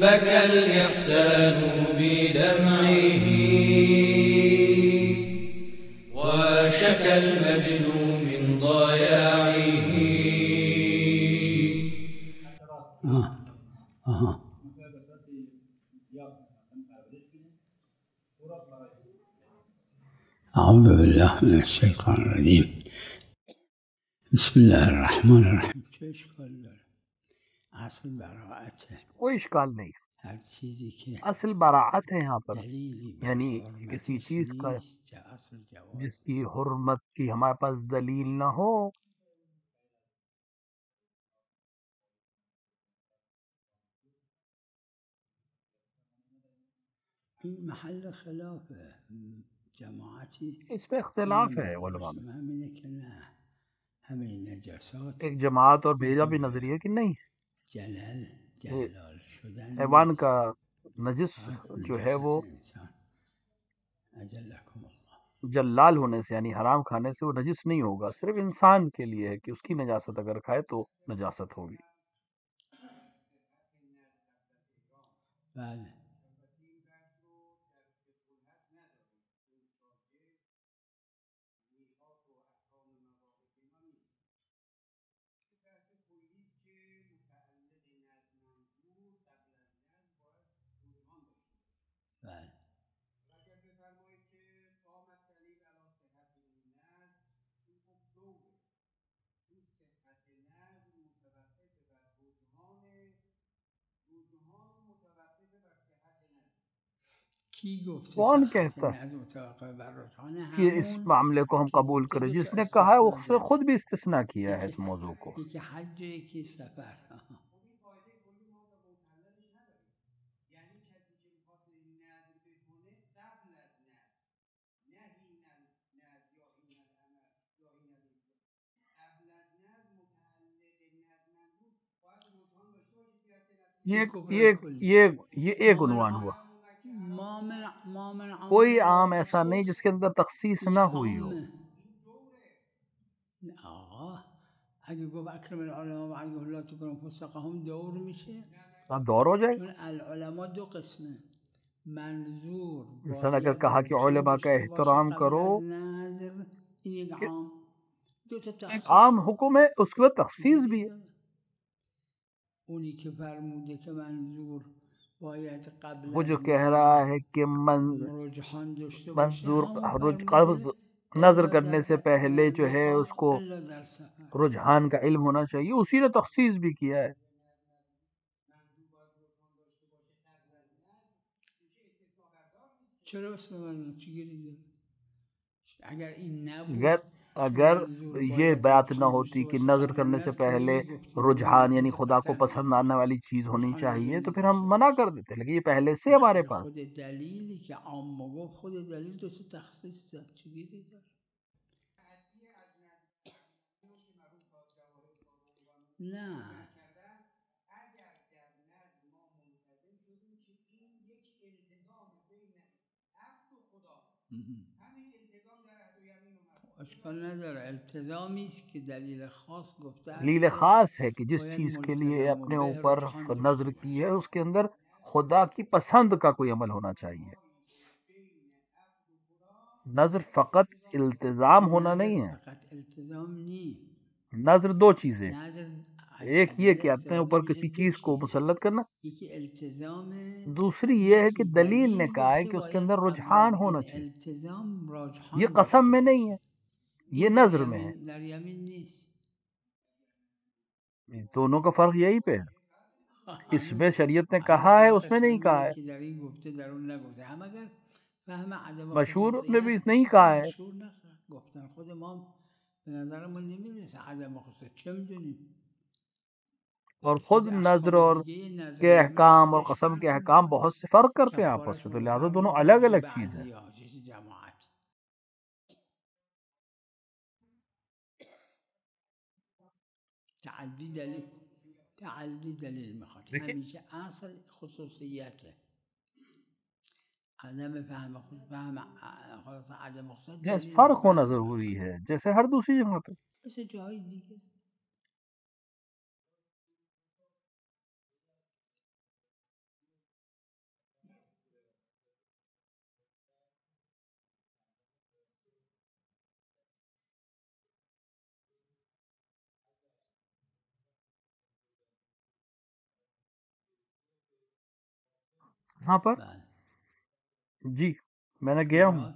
بكى الإحسان بدمعه وشكى المجد من ضياعه. أعوذ بالله من الشيطان الرجيم. بسم الله الرحمن الرحیم. چه اشکال داره؟ اصل براعته. کوئی اشکال نہیں، ہر چیزی که اصل براعت ہے یہاں پر، دلیلی بر یعنی حرمتش کسی چیز کا نیست که اصل جواز. جس کی حرمت کی ہمارے پاس دلیل نہ ہو. این محل خلاف جماعتی اس پہ اختلاف ہے علماء میں. همینه که نه همه نجاسات ایک جماعت اور بھیجا بھی نظریہ کہ نہیں، جلال شدن حیوان نیست. کا نجس جو ہے وہ انسان اجلکم اللہ جلال ہونے سے یعنی حرام کھانے سے وہ نجس نہیں ہوگا، صرف انسان کے لیے ہے کہ اس کی نجاست اگر کھائے تو نجاست ہوگی. بله. بله. کی گفته کون صحت کہتا نظم متوقف بر رجحان کہ اس همون معاملے کو ہم قبول کریں؟ جس نے کہا ہے وہ اس نے خود بھی استثناء کیا ہے اس موضوع کو. یکی حج و یکی سفر. یہ ایک عنوان ہوا. کوئی عام ایسا نہیں جس کے اندر تخصیص نہ ہوئی ہو. آقا اگه گفت اکرم العلماء و اگه لا تکرم فسقهم دور میشه. دور ہو جائے. چون العلماء دو قسمه. منظور مثلا اگر کہا کہ علماء کا احترام کرو، ایک عام حکم ہے، اس کے بعد تخصیص بھی ہے. اونی که فرموده که منظور باید قبل وہ جو کہہ رہا ہے کہ رجحان داشته باشه منظور همون قبض فرموده نظر کرنے سے پہلے جو ہے اس کو الا در سفر. رجحان کا علم ہونا چاہیے، اسی نے تخصیص بھی کیا ہے. چرا استثنا چگیری داره؟ اگر این نبود اگر یہ بات نہ ہوتی کہ نظر کرنے سے پہلے رجحان یعنی خدا کو پسند آنے والی چیز ہونی چاہیے تو پھر ہم منع کر دیتے، لیکن یہ پہلے سے ہمارے پاس. خود دلیلی که عام گفت خود دلیل دو تا تخصیص داد چگیری داره؟ نه اشکال نداره. التزامی است که دلیل خاص گفته است. دلیل خاص ہے کہ جس چیز کے لیے اپنے اوپر نظر کی ہے اس کے اندر خدا کی پسند کا کوئی عمل ہونا چاہیے. نظر فقط التزام ہونا نہیں ہے. فقط التزام نہیں. نظر دو چیزیں، ایک یہ کہ اپنے اوپر کسی چیز کو مسلط کرنا، دوسری یہ ہے کہ دلیل نے کہا ہے کہ اس کے اندر رجحان ہونا چاہیے. یہ قسم میں نہیں ہے، یہ نظر میں ہے. دونوں کا فرق یہی پہ ہے. اس میں شریعت نے کہا ہے، اس میں نہیں کہا ہے. مشہور میں بھی نہیں کہا ہے. اور خود نظر اور کے احکام اور قسم کے احکام بہت سے فرق کرتے ہیں آپس میں، تو لہٰذا دونوں الگ الگ چیز ہیں. تعدی دلیل میخواد. همیشه اصل خصوصیته. عدم فهم خلاص عدم خصوصیت جیسے فرق ہونا ضروری ہے جیسے ہر دوسری جگہ پہ. ایسے جای دیگه یہاں پر جی میں نے گیا ہوں.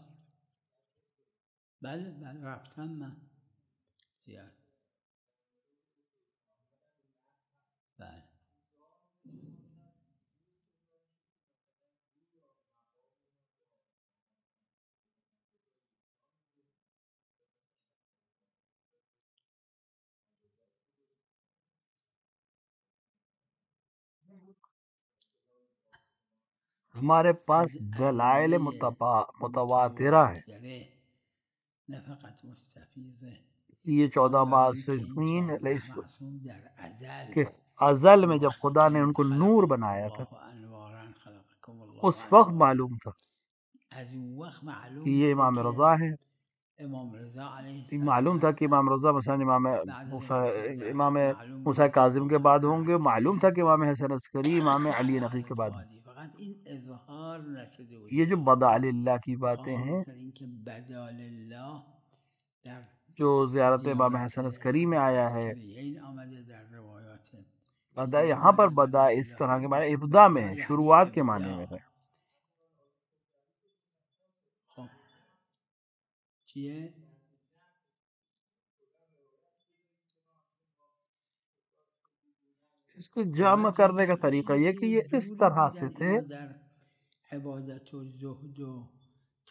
بله رفتم من زیاد. بله ہمارے پاس دلائل متواترہ ہے. نه فقط مستفیضه یہ 14 که معصومین این علیہ 14 معصوم در ازل کہ ازل میں جب خدا نے ان کو نور بنایا تھا الله انوارا خلقکم الله اس وقت معلوم تھا از اون وقت کہ معلوم یہ بوده امام که رضا ہے. امام رضا علیه السلام معلوم تھا کہ هستن. امام رضا مثلا امام بعد از امام معلوم موسیٰ بوده که کاظم کے امام بعد حسن ہوں گے. عسکری معلوم تھا کہ هستن. امام حسن عسکری امام علی نقی کے بعد ہوں. بعدی فقط این اظهار نشده بوده. یہ جو بدا اللہ کی باتیں خواهم ہیں گفتن این که بدا لله در جو زیارت امام زیارت حسن عسکری میں آیا ہے، عسکریین آمده در روایات بدا یہاں پر بدا اس طرح کے معنی ابتدا میں ہے، شروعات کے معنی میں ہے. خب چیه؟ اس کو جمع کرنے کا طریقہ یہ کہ یہ اس طرح سے تھے در عبادت و زہد و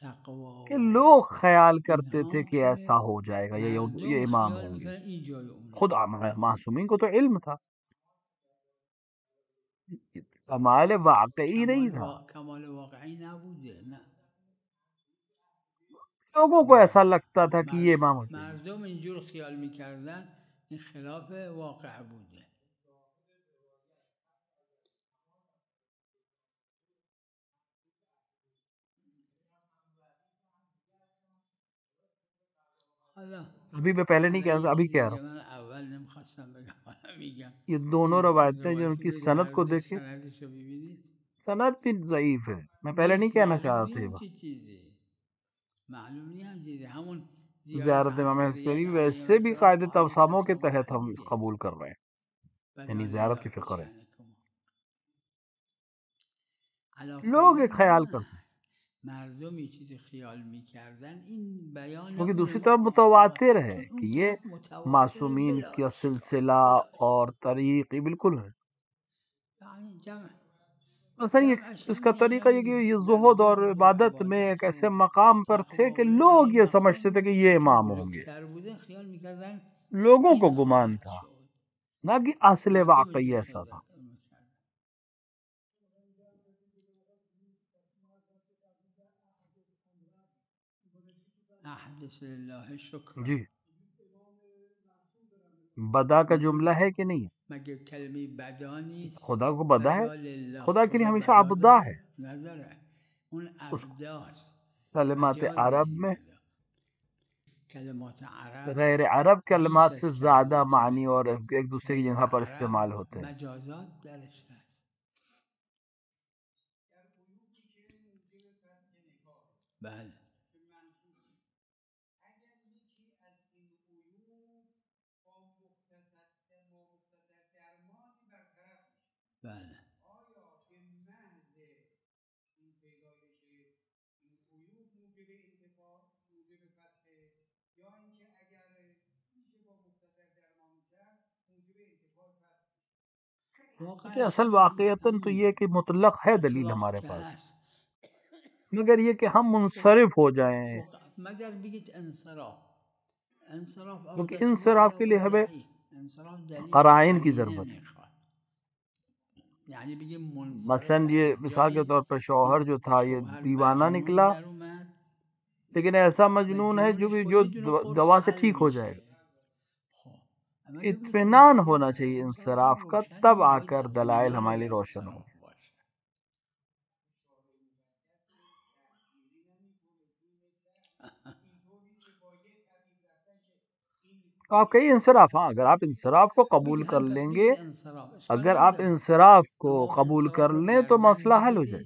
تقوا کہ لوگ خیال کرتے تھے کہ ایسا ہو جائے گا، یہ امام ہوں گے. خود معصومین کو تو علم تھا، کمال واقعی نہیں تھا. کمال واقعی نبوده. نه لوگوں کو ایسا لگتا تھا کہ یہ امام ہوتے ہیں. مردم اینجور خیال میکردن، این خلاف واقع بوده. ابھی میں پہلے نہیں کہہ رہا، ابھی کہہ رہا ہوں. من اول نمیخواستم بگم حالا میگم. یہ دونوں روایتیں جو ان کی سند کو دیکھیں، سندشو ببینید سند بھی ضعیف ہے. میں پہلے نہیں کہنا چاہ رہا تھا. چی چیزی معلوم نہیں ہم چیزی همون زیارت امام عسکری ویسے بھی قاعدے توساموں کے تحت ہم قبول کر رہے ہیں، یعنی زیارت کی فکر ہے. لوگ ایک خیال کرتے ہیں مردم یہ چیز خیال میکردن. این بیان کیونکہ دوسری طرف متواتر ہے کہ یہ معصومین کا سلسلہ اور طریق یہ بالکل ہے. مثلا یہ اس کا طریقہ یہ کہ یہ زہد اور عبادت میں ایک ایسے مقام پر تھے کہ لوگ یہ سمجھتے تھے کہ یہ امام ہوں گے. لوگوں کو گمان تھا، نہ کہ اصل واقعی ایسا تھا. جی بدا کا جملہ ہے کہ نہیں؟ خدا کو بدا ہے، خدا کے لیے ہمیشہ عبدا ہے. کلمات عرب میں غیر عرب کلمات سے زیادہ معنی اور ایک دوسرے کی جگہ پر استعمال ہوتے ہیں. کہ اصل واقعیتاً تو یہ کہ مطلق ہے دلیل ہمارے پاس، مگر یہ کہ ہم منصرف ہو جائیں. مگر بگید انصراف، کیونکہ انصراف کے لیے ہمیں قرائن کی ضرورت ہے. مثلا یہ مثال کے طور پر شوہر جو تھا یہ دیوانہ نکلا، لیکن ایسا مجنون ہے جو دوا سے ٹھیک ہو جائے گا. اطمینان ہونا چاہیے انصراف کا، تب آ کر دلائل ہمارے لیے روشن ہو. آپ کہیں انصراف، ہاں اگر آپ انصراف کو قبول کر لیں گے، اگر آپ انصراف کو قبول کر لیں تو مسئلہ حل ہو جائے.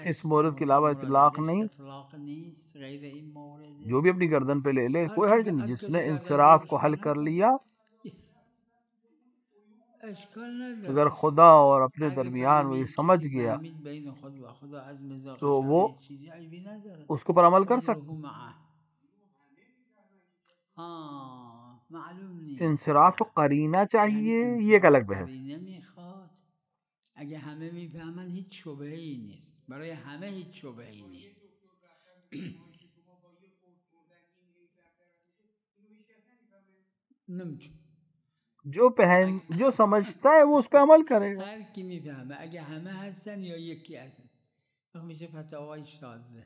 اس مورد کے علاوہ اطلاق نہیں، جو بھی اپنی گردن پہ لے لے کوئی حرج نہیں. جس نے انصراف کو حل کر لیا اگر خدا اور اپنے درمیان وہ یہ سمجھ گیا تو وہ اس کے اوپر عمل کر سکتا. انصراف کو قرینہ چاہیے، یہ ایک الگ بحث. اگه همه میفهمن هیچ شبهه‌ای نیست، برای همه هیچ شبهه‌ای نیست. جو سمجھتا ہے وہ اس پہ عمل کرے گا. هر کی میفهمه، اگه همه هستن یا یکی هستن میشه فتاوای شاذه.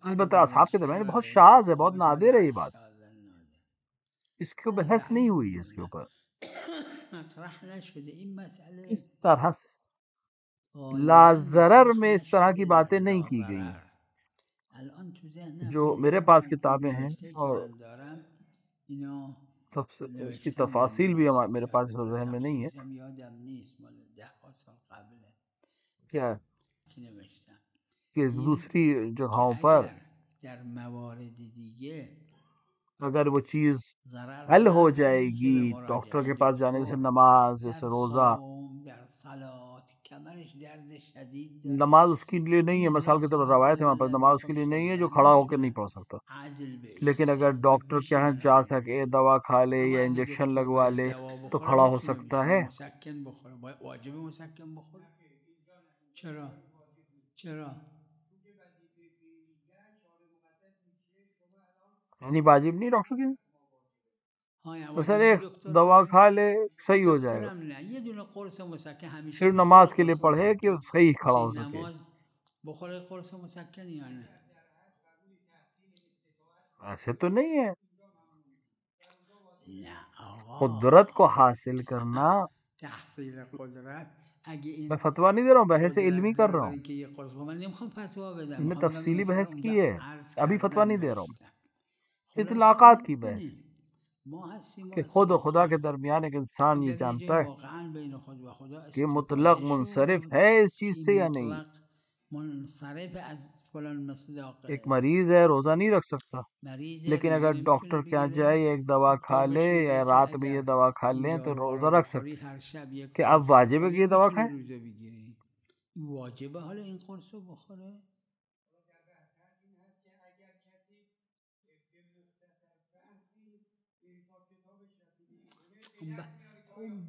البتہ اصحاب کے درمیان بہت شاذ ہے، بہت نادر ہے یہ بات. اس کی بحث نہیں ہوئی ہے اس کے اوپر اس طرح سے. لا ضرر میں اس طرح کی باتیں نہیں کی گئی. جو میرے پاس کتابیں ہیں اور اس کی تفاصیل بھی میرے پاس ذہن میں نہیں ہے کیا کہ دوسری جگہوں پر اگر وہ چیز حل ہو جائے گی ڈاکٹر کے پاس جانے سے، نماز جیسے روزہ، نماز اس کے لیے نہیں ہے. مثال کے طور پر روایت ہے وہاں پر نماز اس کے لیے نہیں ہے جو کھڑا ہو کے نہیں پڑھ سکتا. لیکن اگر ڈاکٹر کے یہاں جا سکے، دوا کھا لے یا انجیکشن لگوا لے تو کھڑا ہو سکتا ہے. یعنی واجب نہیں ڈاکٹر کی مثلا ایک دوا کھا لے صحیح ہو جائے گا، صرف نماز کے لیے پڑھے کہ صحیح کھڑا ہو سکے. ایسے تو نہیں ہے. قدرت کو حاصل کرنا، میں فتویٰ نہیں دے رہا ہوں، بحث علمی کر رہا ہوں. میں تفصیلی بحث کی ہے، ابھی فتویٰ نہیں دے رہا ہوں. اطلاقات کی بحث کہ خود و خدا کے درمیان ایک انسان یہ جانتا ہے کہ مطلق منصرف ہے اس چیز سے یا نہیں. ایک مریض ہے روزہ نہیں رکھ سکتا، لیکن اگر ڈاکٹر کے یہاں جائے ایک دوا کھا لے یا رات میں یہ دوا کھا لیں تو روزہ رکھ سکتے. کہ اب واجب ہے کہ یہ دوا کھائیں؟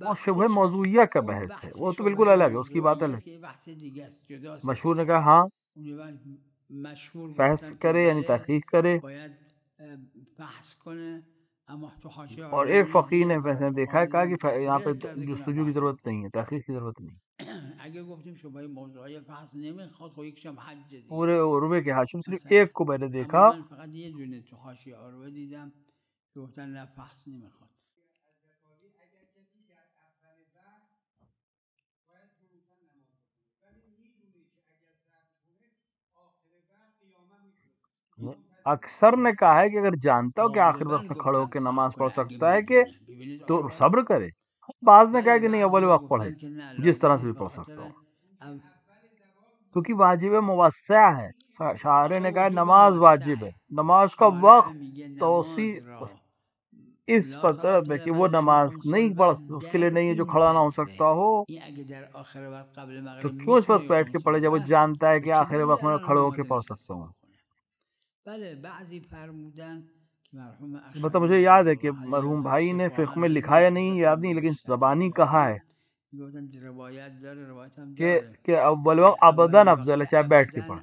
وہ شبہ موضوعیہ کا بحث ہے، وہ تو بالکل الگ ہے، اس کی بات الگ. مشہور نے کہا ہاں بحث کرے یعنی تحقیق کرے، اور ایک فقیر نے دیکھا ہے کہا کہ یہاں پہ جستجو کی ضرورت نہیں ہے، تحقیق کی ضرورت نہیں. پورے عروے کے حاشم صرف ایک کو میں نے دیکھا. اکثر نے کہا ہے کہ اگر جانتا ہو کہ آخر وقت میں کھڑے ہو کے نماز پڑھ سکتا ہے کہ تو صبر کرے. بعض نے کہا کہ نہیں اول وقت پڑھے، جس طرح سے بھی پڑھ سکتا ہو، کیونکہ واجب موسع ہے. شاعر نے کہا نماز واجب ہے، نماز کا وقت توسیع اس طرح ہے کہ وہ نماز نہیں پڑھ اس کے لیے نہیں ہے جو کھڑا نہ ہو سکتا ہو، تو کیوں اس وقت بیٹھ کے پڑھے جب وہ جانتا ہے کہ آخر وقت میں کھڑے ہو کے پڑھ سکتا ہوں. مطلب مجھے یاد ہے کہ مرحوم بھائی نے فقہ میں لکھا یا نہیں یاد نہیں، لیکن زبانی کہا ہے کہ اول وقت ابداً افضل ہے چاہے بیٹھ کے پڑھ.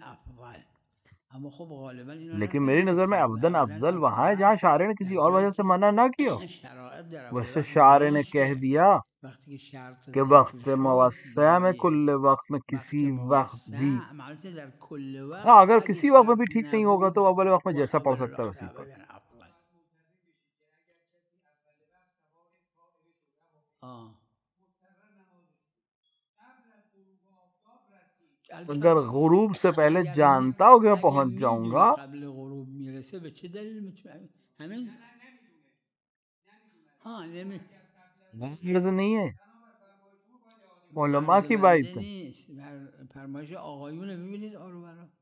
لیکن میری نظر میں ابداً افضل وہاں ہے جہاں شاعر نے کسی اور وجہ سے منع نہ کیا. ویسے شاعر نے کہہ دیا کہ وقت موسع میں کل وقت میں کسی وقت بھی، ہاں اگر کسی وقت میں بھی ٹھیک نہیں ہوگا تو اول وقت میں جیسا پڑھ سکتا ہے ویسے پڑھ. اگر غروب سے پہلے جانتا ہو کہ میں پہنچ جاؤں گا، نہیں ہے علماء کی بات ہے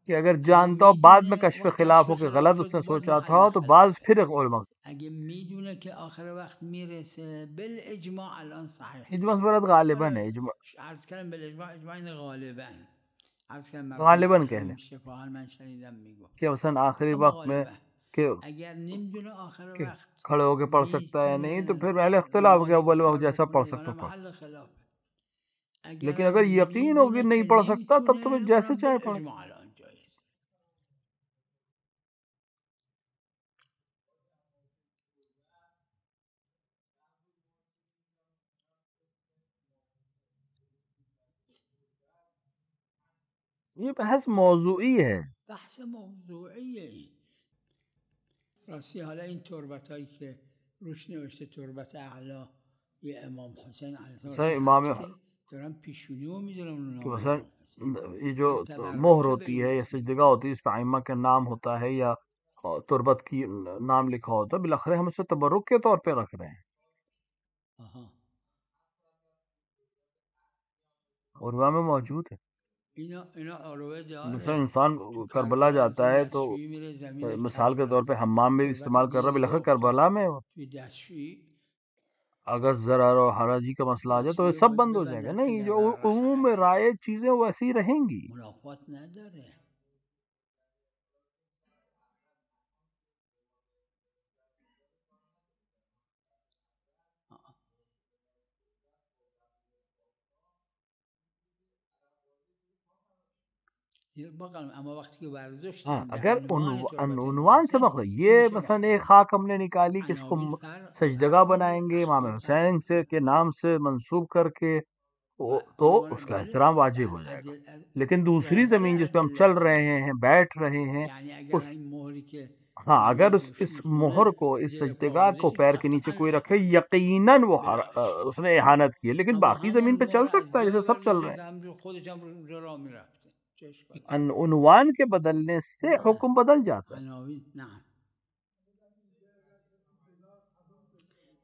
کہ اگر جانتا ہو بعد میں کشف خلاف ہو کہ غلط اس نے سوچا تھا تو بعض پھر علماء اگه میدونه که آخر وقت میرسه بالاجماع الان صحیح اجماع صورت غالباً ہے، اجماع عرض کردم بالاجماع اجماع این غالبا عرض کردم غالباً کہہ لیں شفاهن من شنیدم میگفت کہ مثلا آخری اما وقت میں غالبا کہ اگر نمیدونه آخر وقت کھڑے ہو کے پڑھ سکتا ہے نہیں تو پھر پہلے اختلاف کہ اول وقت جیسا پڑھ سکتا پڑھ، محل خلاف لیکن اگر یقین ہو کہ نہیں پڑھ سکتا تب تو پھر جیسے چاہے پڑھے. یہ بحث موضوعی ہے، بحث موضوعیه. راستی حالا این تربت هایی که روش نوشته تربت اعلا یه امام حسین علیه مثلا امام السلام دارن پیشونی رو میذارن کہ مثلا یہ جو مہر ہوتی ہے یا سجدگاہ ہوتی ہے اس پہ ائمہ کا نام ہوتا ہے یا تربت کی نام لکھا ہوتا ہے، بالاخره ہم اسے تبرک کے طور پہ رکھ رہے ہیں، عروہ میں موجود ہے. مثلا انسان کربلا جاتا ہے تو مثال کے طور پہ حمام میں استعمال کر رہا ہے، بالاخره کربلا میں اگر ضرر و حرجی کا مسئلہ آ جائے تو یہ سب بند ہو جائے گا. نہیں، جو عموم میں رائج چیزیں ویسی رہیں گی. ہاں اگر عنوان سے مقصد یہ مثلا ایک خاک ہم نے نکالی کہ اس کو سجدگاہ بنائیں گے امام حسین سے کے نام سے منسوب کر کے تو اس کا احترام واجب ہو جائے گا. لیکن دوسری زمین جس پہ ہم چل رہے ہیں بیٹھ رہے ہیں ہاں اگر اس مہر کو اس سجدگاہ کو پیر کے نیچے کوئی رکھے یقیناً وہ اس نے احانت کی ہے، لیکن باقی زمین پہ چل سکتا ہے جیسے سب چل رہے ہیں. عنوان کے بدلنے سے حکم بدل جاتا ہے.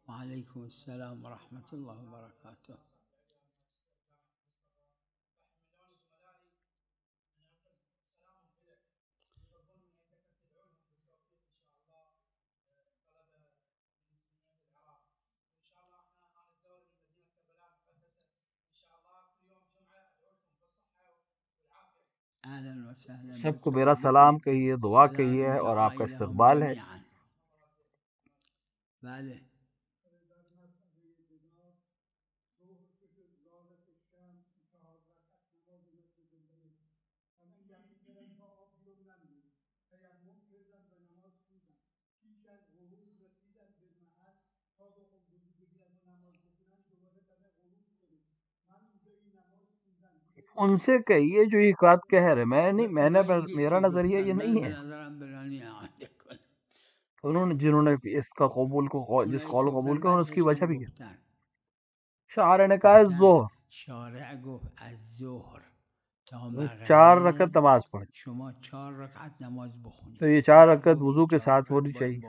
وعلیکم السلام ورحمۃ اللہ وبرکاتہ. سب کو میرا سلام کہیے، دعا کہیے اور آپ کا استقبال ہے. ان سے کہیے جو یہ بات کہہ رہے، میں نہیں، میرا نظریہ یہ نہیں ہے. انہوں نے جنہوں نے اس کا قبول کو جس قول کو قبول کیا اس کی وجہ بھی ہے. شاعر نے کہا ظہر 4 رکعت نماز پڑھی، شما 4 رکعت نماز بخونید تو یہ 4 رکعت وضو کے ساتھ ہونی چاہیے.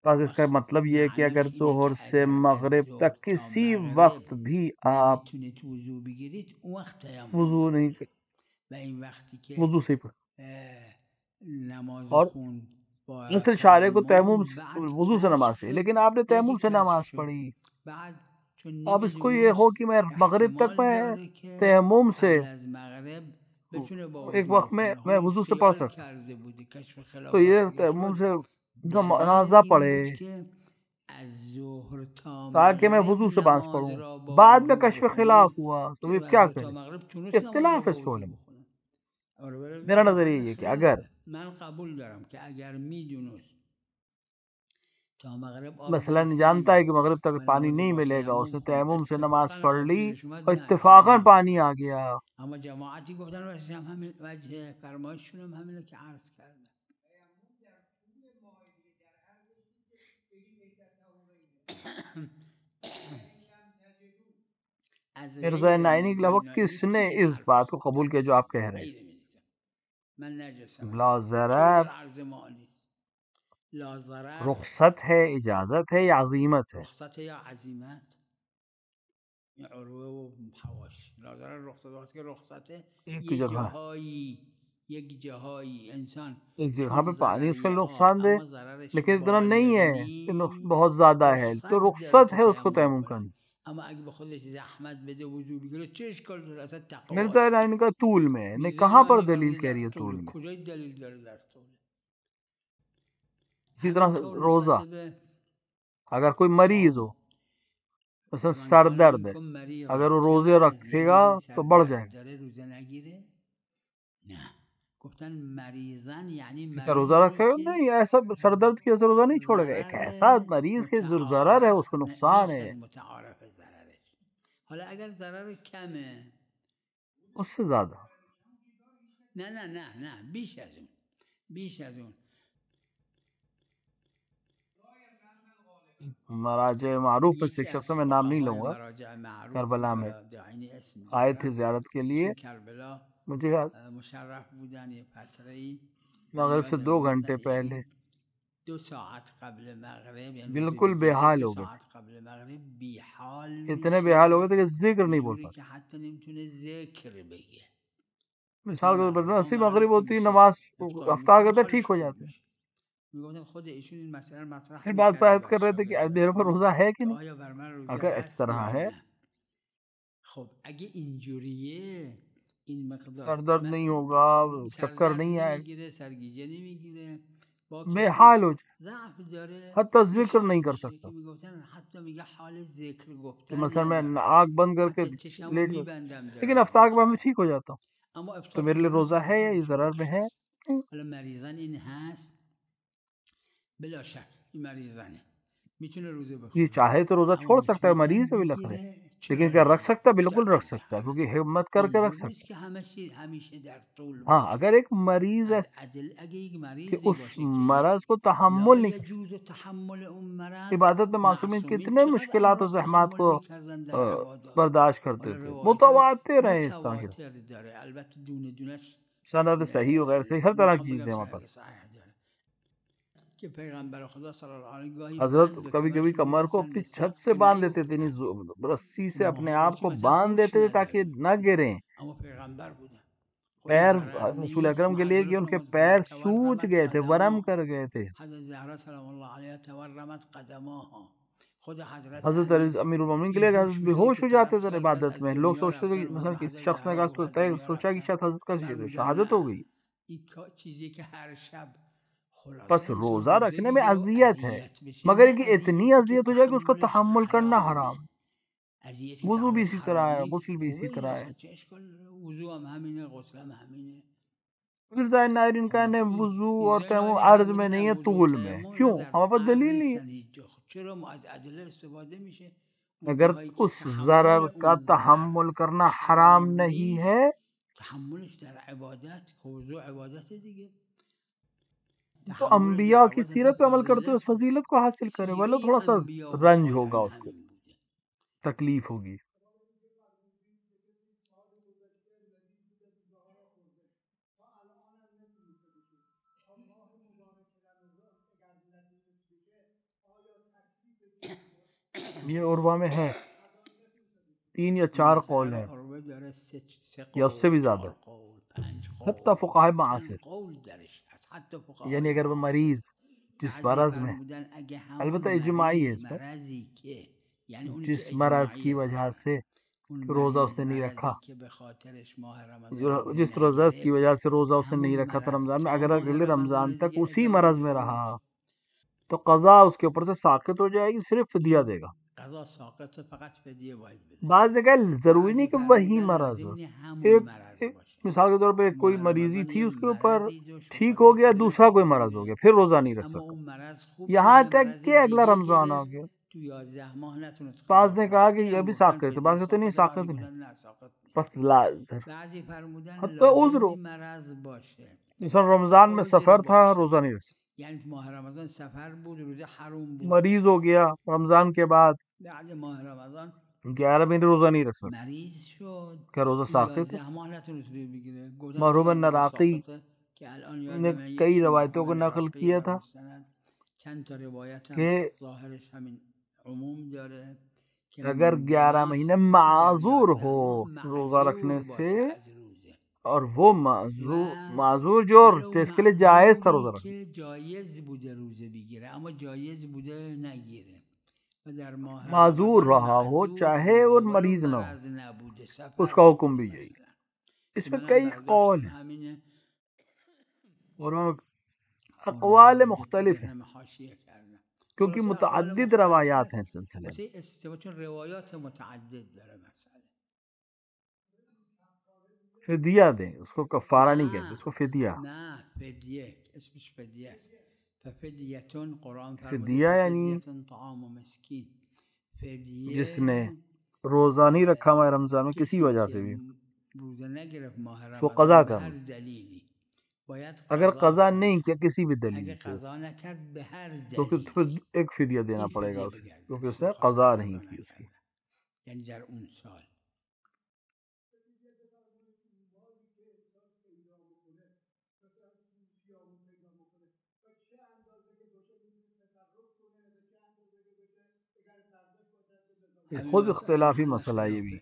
بس اس کا مطلب یہ ہے کہ اگر ظہر سے مغرب تک کسی وقت بھی آپ وضو نہیں وضو سے اور مثل شارع کو تیمم وضو سے نماز پڑھی، لیکن آپ نے تیمم سے نماز پڑھی. اب اس کو یہ ہو کہ میں مغرب تک میں تیمم سے ایک وقت میں وضو سے پڑھ سکتا، تو یہ تیمم سے نمازہ پڑھے تاکہ میں وضو سے باز پڑھوں. بعد میں کشف خلاف ہوا تو یہ کیا کریں؟ اختلاف اس کو علم. میرا نظریہ یہ کہ اگر مثلا جانتا ہے کہ مغرب تک پانی نہیں ملے گا، اس نے تیمم سے نماز پڑھ لی اور اتفاقاً پانی آ گیا، اما جماعتی گفتن وجه فرمایششون همینه که عرض کردم. مرزا نائینی کے علاوہ کس نے اس بات کو قبول کیا جو آپ کہہ رہے ہیں؟ لا ضرر رخصت ہے، اجازت ہے یا عزیمت ہے؟ رخصت ہے یا عزیمت؟ عروہ و حواش لا ضرر رخصت وقت کے رخصت ہے، یہ جاہایی ایک جگہ پہ پانی اس کا نقصان دے لیکن اتنا نہیں ہے کہ بہت زیادہ ہے تو رخصت ہے اس کو تیمم کرنا. ملتا ہے نا ان کا طول میں، نہیں کہاں پر دلیل کہہ رہی ہے طول میں. اسی طرح روزہ، اگر کوئی مریض ہو مثلا سر درد ہے، اگر وہ روزے رکھے گا تو بڑھ جائے گا. روزہ رکھے گا نہیں، ایسا سر درد کی وجہ سے روزہ نہیں چھوڑے گا. ایک ایسا مریض کے ضرر ہے، اس کو نقصان ہے، اس سے زیادہ مراجع معروف میں سے ایک شخص، میں نام نہیں لوں گا، کربلا میں آئے تھے زیارت کے لیے. مجھے مغرب سے 2 گھنٹے پہلے بالکل بے حال ہو گئے، اتنے بے حال ہو گئے تھے کہ ذکر نہیں بول پاتے. مثال کے طور پر اسی مغرب ہوتی نماز افطار کرتے ٹھیک ہو جاتے. پھر بات بحث کر رہے تھے کہ دیر پر روزہ ہے کہ نہیں. اگر اس طرح ہے، سر درد نہیں ہوگا، چکر نہیں آئے، بے حال ہو جائے، حتی ذکر نہیں کر سکتا، مثلا میں آنکھ بند کر کے لیٹ گیا لیکن افطار کے بعد میں ٹھیک ہو جاتا ہوں، تو میرے لیے روزہ ہے یا یہ ضرر میں ہے؟ یہ چاہے تو روزہ چھوڑ سکتا ہے، مریض ہے بھی لکھ رہے، لیکن کیا رکھ سکتا ہے؟ بالکل رکھ سکتا ہے، کیونکہ ہمت کر کے رکھ سکتا ہے. ہاں اگر ایک مریض ہے کہ اس مرض کو تحمل نہیں، عبادت میں معصومین کتنے مشکلات و زحمات کو برداشت کرتے تھے، متواتر ہیں اس طرح کے سند صحیح و غیر صحیح ہر طرح کی چیزیں وہاں پر. حضرت کبھی کبھی کمر کو اپنی چھت سے باندھ دیتے تھے، رسی سے اپنے آپ کو باندھ دیتے تھے تاکہ نہ گریں. پیر رسول اکرم کے لیے کہ ان کے پیر سوج گئے تھے، ورم کر گئے تھے. حضرت امیر المومنین کے لیے حضرت بے ہوش ہو جاتے تھے عبادت میں. لوگ سوچتے تھے کہ مثلا کسی شخص نے سوچا کہ شاید حضرت کا شہادت ہو گئی. بس روزہ رکھنے میں اذیت ہے، مگر کہ اتنی اذیت ہو جائے کہ اس کو تحمل کرنا حرام. وضو بھی اسی طرح ہے، غسل بھی اسی طرح ہے. مرزا نائرین کا نے وضو اور تیمم عرض میں نہیں ہے، طول میں. کیوں؟ ہمارے پاس دلیل نہیں ہے. اگر اس ضرر کا تحمل کرنا حرام نہیں ہے تو انبیاء کی سیرت پہ عمل کرتے ہوئے اس فضیلت کو حاصل کرے، ولو تھوڑا سا رنج ہوگا، اس کو تکلیف ہوگی. یہ عروہ میں ہے 3 یا 4 قول ہیں یا اس سے بھی زیادہ، حتی فقہائے معاصر. یعنی اگر وہ مریض جس مرض میں، البتہ اجماعی ہے اس پر، جس مرض کی وجہ سے روزہ اس نے نہیں رکھا، جس روزہ کی وجہ سے روزہ اس نے نہیں رکھا تھا رمضان میں، اگر اگلے رمضان تک اسی مرض میں رہا تو قضا اس کے اوپر سے ساقط ہو جائے گی، صرف فدیہ دے گا. بعض جگہ ضروری نہیں کہ وہی مرض ہو. ایک مثال کے طور پہ کوئی مریضی تھی، اس کے اوپر ٹھیک ہو گیا، دوسرا کوئی مرض ہو گیا، پھر روزہ نہیں رکھ سکتا یہاں تک کہ اگلا رمضان آ گیا. بعض نے کہا کہ یہ بھی ساقط ہے، بعض کہتے نہیں ساقط نہیں، بس حتی عذر ہو. مثلا رمضان میں سفر تھا، روزہ نہیں رکھ سکتا. مریض ہو گیا رمضان کے بعد 11 مہینے روزہ نہیں رکھ سکتا، کیا روزہ ساقط ہے؟ مرحوم نراقی نے کئی روایتوں کو نقل کیا تھا کہ اگر 11 مہینے معذور ہو روزہ رکھنے سے اور وہ معذور جو جس کے لیے جائز تھا روزہ رکھنا، جایز بوده روزه بگیره اما جایز بوده نگیره و در ماه معذور رہا ہو چاہے وہ مریض نہ ہو، نبوده اس کا حکم بھی یہی ہے۔ اس میں کئی قول ہیں اور اقوال مختلف ہیں کیونکہ متعدد روایات ہیں اس سلسلے میں۔ چون روایات متعدد داره مسئله فدیہ دیں، اس کو کفارہ نہیں کہتے، اس کو فدیہ۔ نه فدیه اسمش فدیه است ففدیتون قرآن فدیہ یعنی طعام مسکین فدیه جس نے روزہ نہیں رکھا ماہ رمضان میں کسی وجہ سے بھی روزه نگرفت ماه تو رمضان قضا به کر هر دلیلی باید اگر قضا نہیں کیا کسی بھی اگر دلیل سے قضا نکرد به هر تو دلیل پھر ایک فدیہ دینا این پڑے گا فدیه اسے بگردد. کیونکہ اس نے قضا نہیں کی اس کی۔ یعنی در اون سال خود اختلافی مسئلہ یہ بھی۔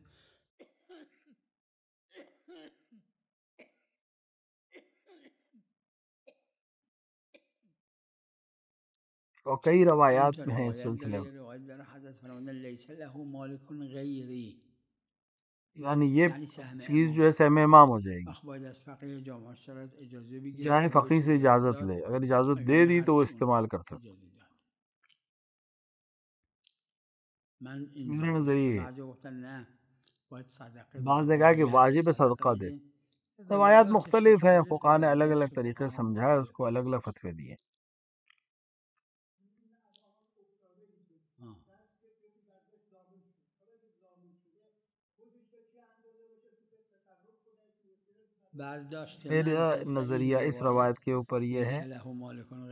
اور کئی روایات میں ہیں اس سلسلے میں، یعنی یہ چیز جو ہے سہم امام ہو جائے گی، چاہے فقیر سے اجازت لے، اگر اجازت دے دی تو وہ استعمال کر سکتا۔ میرا نظریہ ہے بعض نے کہا کہ واجب صدقہ دے، روایات مختلف ہیں، فقہاء نے الگ الگ طریقے سے سمجھایا، اس کو الگ الگ فتوے دیے۔ میرا نظریہ اس روایت کے اوپر یہ ہے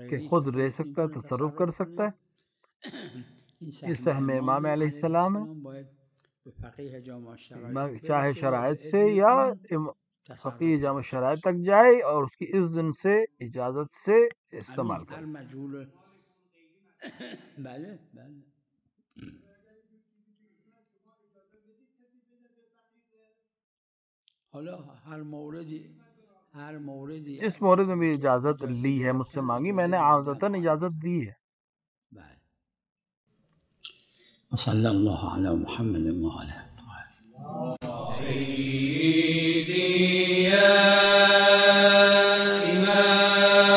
کہ خود رہ سکتا ہے، تصرف کر سکتا ہے، یہ سہم امام علیہ السلام ہے، چاہے شرائط سے یا فقیہ جامع شرائط تک جائے اور اس کی اذن سے اجازت سے استعمال کرے۔ جس مورد میں بھی اجازت لی ہے مجھ سے مانگی، میں نے عادتاً اجازت دی ہے۔ وصلی اللہ علی محمد وعلی سيدي يا إمام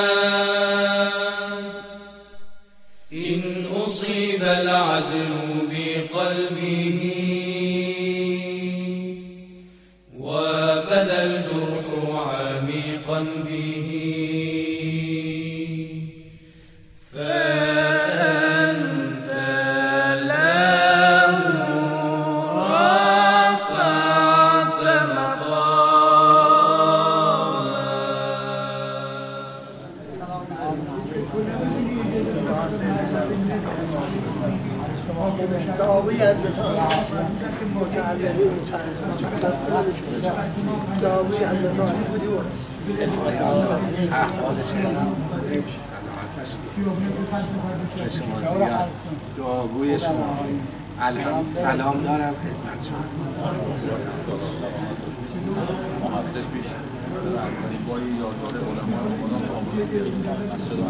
إن أصيب العدل بقلبه وبدا الجرح عميقا به فأنت له رفعت دعاوی حضرت دعاوی حضرت دعاگوی شما سلام دارم خدمت شما. با یاددار علما از شده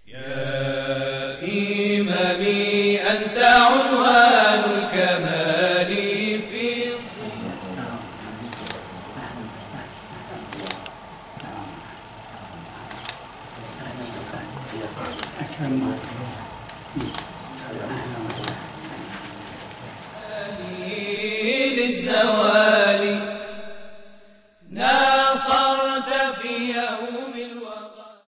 يا إمامي أنت عنوان الكمال في للزوال ناصرت في